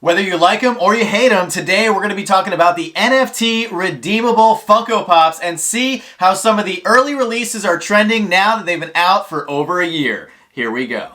Whether you like them or you hate them, today we're going to be talking about the NFT redeemable Funko Pops and see how some of the early releases are trending now that they've been out for over a year. Here we go.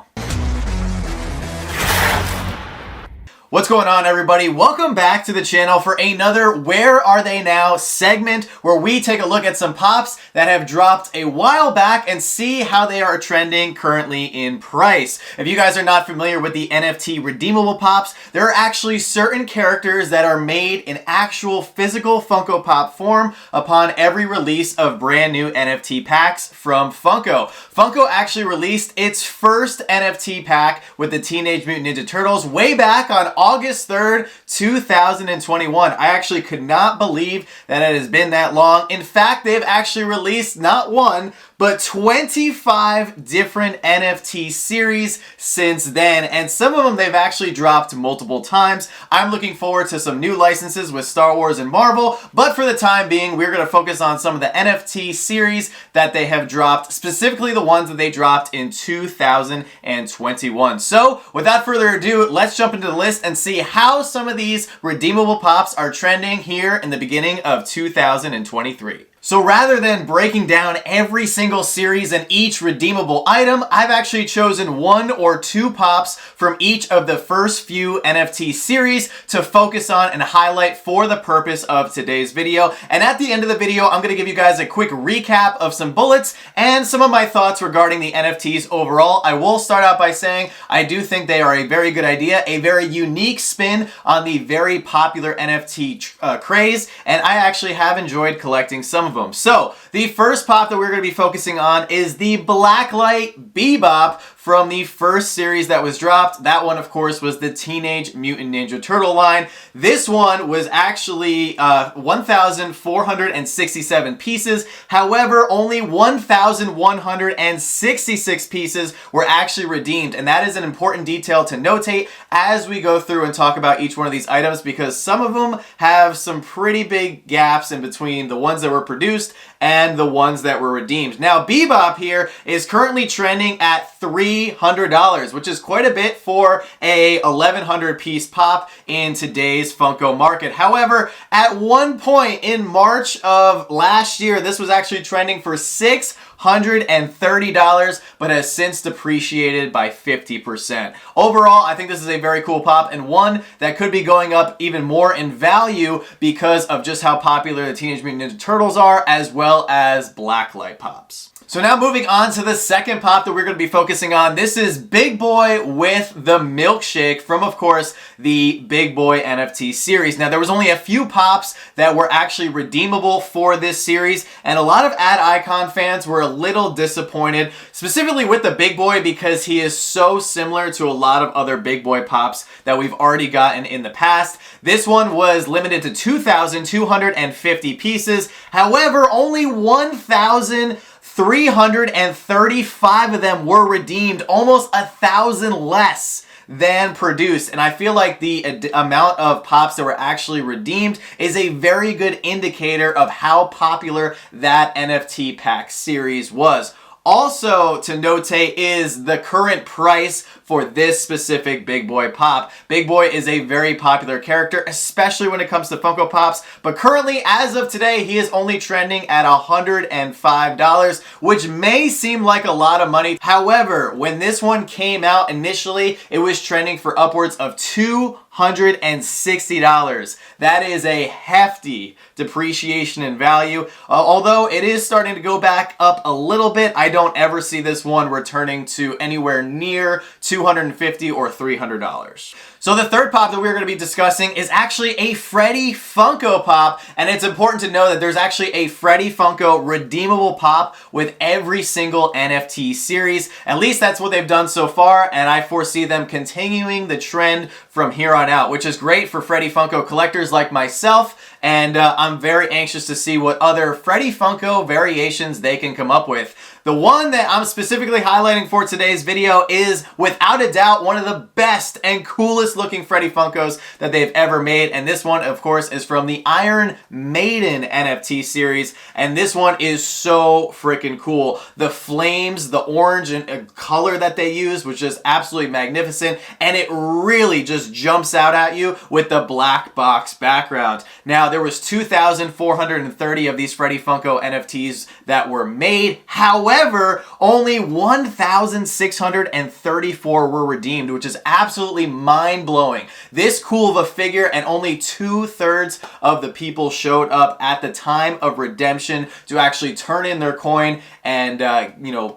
What's going on, everybody? Welcome back to the channel for another Where Are They Now segment where we take a look at some pops that have dropped a while back and see how they are trending currently in price. If you guys are not familiar with the NFT redeemable pops, there are actually certain characters that are made in actual physical Funko Pop form upon every release of brand new NFT packs from Funko. Funko actually released its first NFT pack with the Teenage Mutant Ninja Turtles way back on August 3rd, 2021. I actually could not believe that it has been that long. In fact, they've actually released not one, but 25 different NFT series since then, and some of them they've actually dropped multiple times. I'm looking forward to some new licenses with Star Wars and Marvel, but for the time being, we're going to focus on some of the NFT series that they have dropped, specifically the ones that they dropped in 2021. So, without further ado, let's jump into the list and see how some of these redeemable pops are trending here in the beginning of 2023. So rather than breaking down every single series and each redeemable item, I've actually chosen one or two pops from each of the first few NFT series to focus on and highlight for the purpose of today's video. And at the end of the video, I'm going to give you guys a quick recap of some bullets and some of my thoughts regarding the NFTs overall. I will start out by saying I do think they are a very good idea, a very unique spin on the very popular NFT craze, and I actually have enjoyed collecting some of them. So, the first pop that we're going to be focusing on is the Blacklight Bebop from the first series that was dropped. That one, of course, was the Teenage Mutant Ninja Turtle line. This one was actually 1,467 pieces. However, only 1,166 pieces were actually redeemed, and that is an important detail to notate as we go through and talk about each one of these items, because some of them have some pretty big gaps in between the ones that were produced and the ones that were redeemed. Now, Bebop here is currently trending at $300, which is quite a bit for a 1,100 piece pop in today's Funko market. However, at one point in March of last year, this was actually trending for $630, but has since depreciated by 50%. Overall, I think this is a very cool pop and one that could be going up even more in value because of just how popular the Teenage Mutant Ninja Turtles are, as well as Blacklight pops. So now moving on to the second pop that we're going to be focusing on. This is Big Boy with the Milkshake from, of course, the Big Boy NFT series. Now, there was only a few pops that were actually redeemable for this series, and a lot of Ad Icon fans were a little disappointed, specifically with the Big Boy, because he is so similar to a lot of other Big Boy pops that we've already gotten in the past. This one was limited to 2,250 pieces. However, only 1,335 of them were redeemed, almost 1,000 less than produced. And I feel like the amount of pops that were actually redeemed is a very good indicator of how popular that NFT pack series was. Also to notate is the current price for this specific Big Boy pop. Big Boy is a very popular character, especially when it comes to Funko Pops, but currently, as of today, he is only trending at $105, which may seem like a lot of money. However, when this one came out initially, it was trending for upwards of $260. That is a hefty depreciation in value. Although it is starting to go back up a little bit, I don't ever see this one returning to anywhere near $250 or $300. So the third pop that we're going to be discussing is actually a Freddy Funko Pop, and it's important to know that there's actually a Freddy Funko redeemable pop with every single NFT series. At least that's what they've done so far, and I foresee them continuing the trend from here on out, which is great for Freddy Funko collectors like myself, and I'm very anxious to see what other Freddy Funko variations they can come up with. The one that I'm specifically highlighting for today's video is, without a doubt, one of the best and coolest coolest looking Freddy Funkos that they've ever made. And this one, of course, is from the Iron Maiden NFT series. And this one is so freaking cool. The flames, the orange and color that they use was just absolutely magnificent. And it really just jumps out at you with the black box background. Now, there was 2,430 of these Freddy Funko NFTs that were made. However, only 1,634 were redeemed, which is absolutely mind-blowing. This cool of a figure, and only 2/3 of the people showed up at the time of redemption to actually turn in their coin and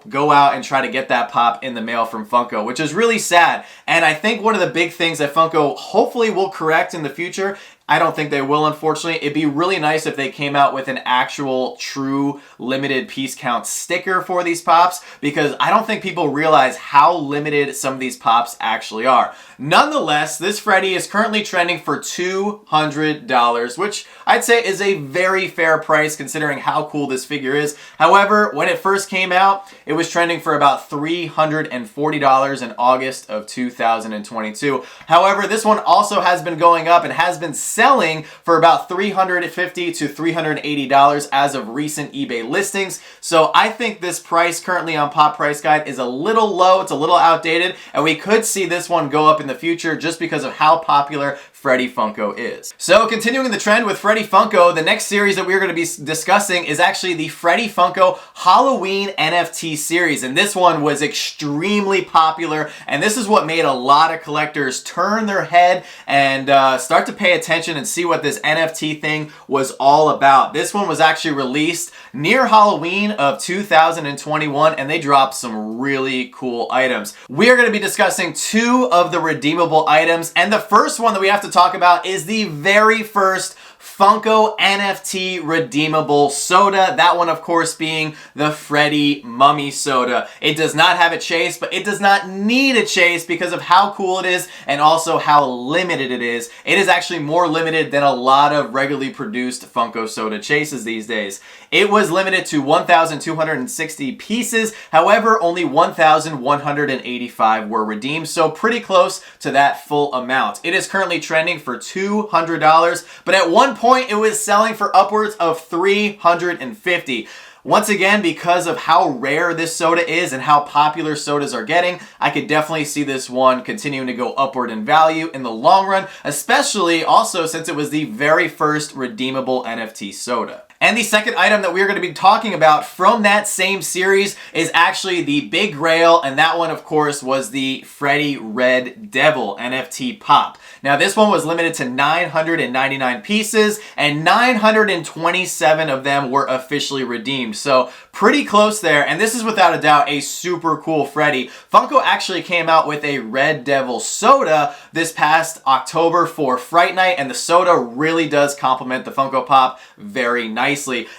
go out and try to get that pop in the mail from Funko, which is really sad. And I think one of the big things that Funko hopefully will correct in the future, I don't think they will, unfortunately. It'd be really nice if they came out with an actual true limited piece count sticker for these pops, because I don't think people realize how limited some of these pops actually are. Nonetheless, this Freddy is currently trending for $200, which I'd say is a very fair price considering how cool this figure is. However, when it first came out, it was trending for about $340 in August of 2022. However, this one also has been going up and has been selling for about $350 to $380 as of recent eBay listings. So I think this price currently on Pop Price Guide is a little low, it's a little outdated, and we could see this one go up in the future just because of how popular Freddy Funko is. So continuing the trend with Freddy Funko, the next series that we're going to be discussing is actually the Freddy Funko Halloween NFT series. And this one was extremely popular, and this is what made a lot of collectors turn their head and start to pay attention and see what this NFT thing was all about. This one was actually released near Halloween of 2021, and they dropped some really cool items. We are going to be discussing two of the redeemable items, and the first one that we have to talk about is the very first Funko NFT redeemable soda. That one, of course, being the Freddy Mummy Soda. It does not have a chase, but it does not need a chase because of how cool it is and also how limited it is. It is actually more limited than a lot of regularly produced Funko soda chases these days. It was limited to 1,260 pieces. However, only 1,185 were redeemed, so pretty close to that full amount. It is currently trending for $200, but at one point it was selling for upwards of $350. Once again, because of how rare this soda is and how popular sodas are getting, I could definitely see this one continuing to go upward in value in the long run, especially also since it was the very first redeemable NFT soda. And the second item that we're going to be talking about from that same series is actually the Big Grail, and that one, of course, was the Freddy Red Devil NFT Pop. Now, this one was limited to 999 pieces, and 927 of them were officially redeemed. So, pretty close there, and this is without a doubt a super cool Freddy. Funko actually came out with a Red Devil soda this past October for Fright Night, and the soda really does complement the Funko Pop very nicely.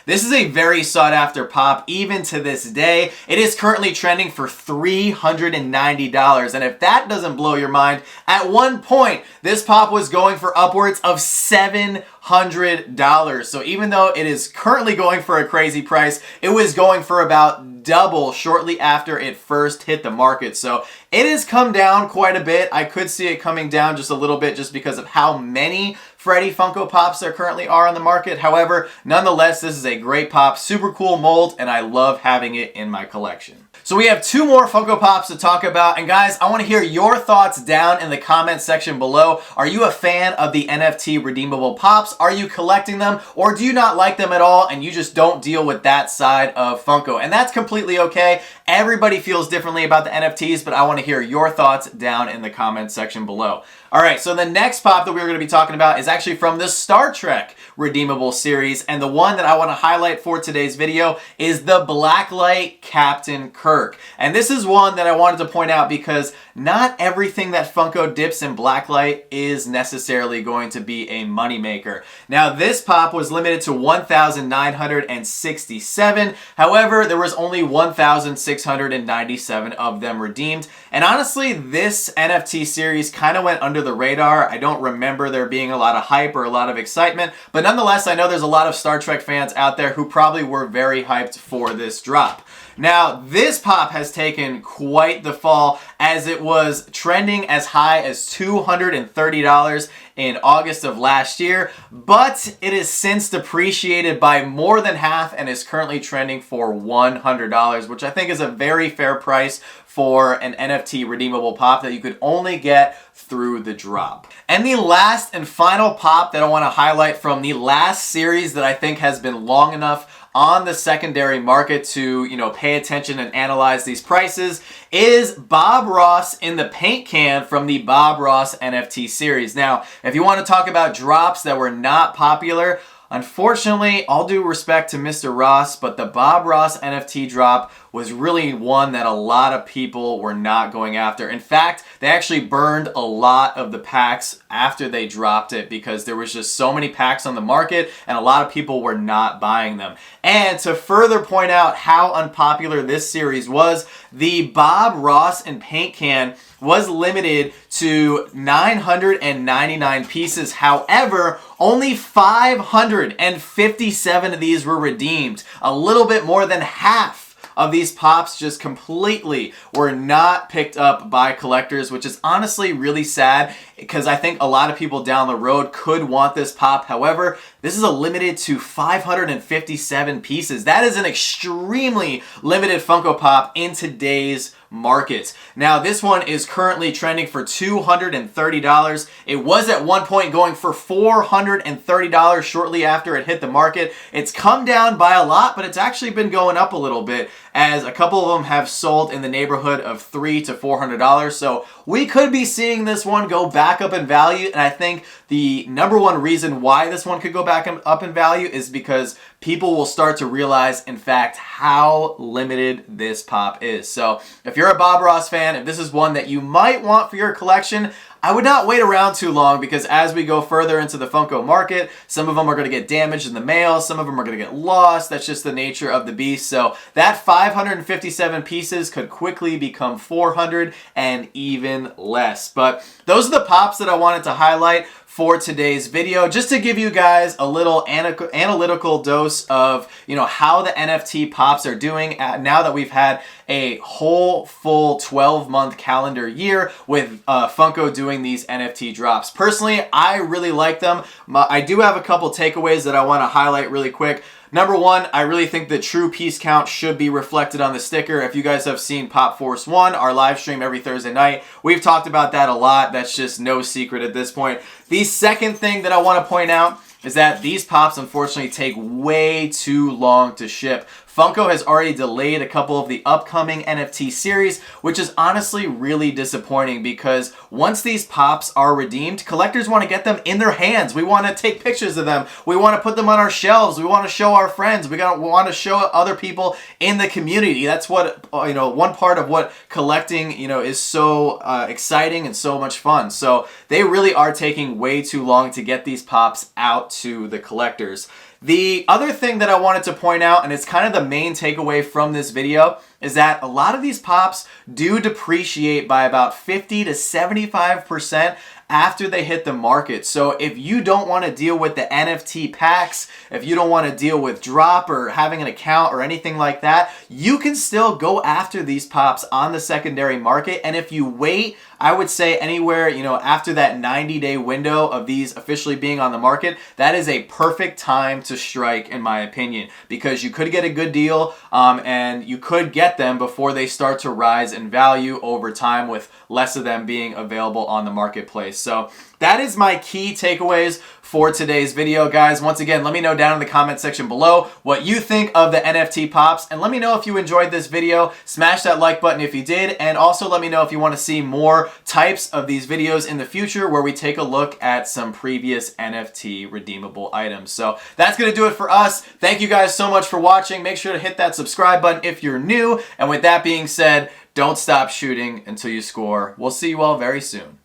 This is a very sought after pop even to this day. It is currently trending for $390, and if that doesn't blow your mind, at one point this pop was going for upwards of $700. So even though it is currently going for a crazy price, it was going for about double shortly after it first hit the market. So it has come down quite a bit. I could see it coming down just a little bit just because of how many Freddy Funko Pops there currently are on the market. However, nonetheless, this is a great pop, super cool mold, and I love having it in my collection. So we have two more Funko Pops to talk about, and guys, I want to hear your thoughts down in the comment section below. Are you a fan of the NFT redeemable pops? Are you collecting them, or do you not like them at all and you just don't deal with that side of Funko? And that's completely okay. Everybody feels differently about the NFTs, but I want to hear your thoughts down in the comment section below. Alright, so the next pop that we're going to be talking about is actually from the Star Trek redeemable series, and the one that I want to highlight for today's video is the Blacklight Captain Kirk. And this is one that I wanted to point out because not everything that Funko dips in blacklight is necessarily going to be a moneymaker. Now, this pop was limited to 1,967. However, there was only 1,697 of them redeemed. And honestly, this NFT series kind of went under the radar. I don't remember there being a lot of hype or a lot of excitement, but nonetheless, I know there's a lot of Star Trek fans out there who probably were very hyped for this drop. Now, this pop has taken quite the fall as it was trending as high as $230 in August of last year, but it has since depreciated by more than half and is currently trending for $100, which I think is a very fair price for an NFT redeemable pop that you could only get through the drop. And the last and final pop that I want to highlight from the last series that I think has been long enough on the secondary market to, pay attention and analyze these prices is Bob Ross in the paint can from the Bob Ross NFT series. Now, if you want to talk about drops that were not popular, unfortunately, all due respect to Mr. Ross, but the Bob Ross NFT drop was really one that a lot of people were not going after. In fact, they actually burned a lot of the packs after they dropped it because there was just so many packs on the market and a lot of people were not buying them. And to further point out how unpopular this series was, the Bob Ross and paint can was limited to 999 pieces. However, only 557 of these were redeemed. A little bit more than half of these pops just completely were not picked up by collectors, which is honestly really sad because I think a lot of people down the road could want this pop. However, this is a limited to 557 pieces. That is an extremely limited Funko Pop in today's market. Now, this one is currently trending for $230. It was at one point going for $430 shortly after it hit the market. It's come down by a lot, but it's actually been going up a little bit as a couple of them have sold in the neighborhood of $300 to $400. So we could be seeing this one go back up in value, and I think the number one reason why this one could go back up in value is because people will start to realize, in fact, how limited this pop is. So if you're a Bob Ross fan, if this is one that you might want for your collection, I would not wait around too long because as we go further into the Funko market, some of them are going to get damaged in the mail, some of them are going to get lost. That's just the nature of the beast. So that 557 pieces could quickly become 400 and even less. But those are the pops that I wanted to highlight for today's video, just to give you guys a little analytical dose of, how the NFT pops are doing now that we've had a whole full 12-month calendar year with Funko doing these NFT drops. Personally, I really like them. I do have a couple takeaways that I want to highlight really quick. Number one, I really think the true piece count should be reflected on the sticker. If you guys have seen Pop Force 1, our live stream every Thursday night, we've talked about that a lot. That's just no secret at this point. The second thing that I want to point out is that these pops unfortunately take way too long to ship. Funko has already delayed a couple of the upcoming NFT series, which is honestly really disappointing because once these pops are redeemed, collectors want to get them in their hands. We want to take pictures of them. We want to put them on our shelves. We want to show our friends. We want to show other people in the community. That's what, one part of what collecting, is so exciting and so much fun. So they really are taking way too long to get these pops out to the collectors. The other thing that I wanted to point out, and it's kind of the main takeaway from this video, is that a lot of these pops do depreciate by about 50 to 75% after they hit the market. So if you don't want to deal with the NFT packs, if you don't want to deal with drop or having an account or anything like that, you can still go after these pops on the secondary market. And if you wait, I would say anywhere, after that 90-day window of these officially being on the market, that is a perfect time to strike, in my opinion, because you could get a good deal and you could get them before they start to rise in value over time with less of them being available on the marketplace. So that is my key takeaways for today's video, guys. Once again, let me know down in the comment section below what you think of the NFT pops, and let me know if you enjoyed this video. Smash that like button if you did, and also let me know if you want to see more types of these videos in the future where we take a look at some previous NFT redeemable items. So that's going to do it for us. Thank you guys so much for watching. Make sure to hit that subscribe button if you're new, and with that being said, don't stop shooting until you score. We'll see you all very soon.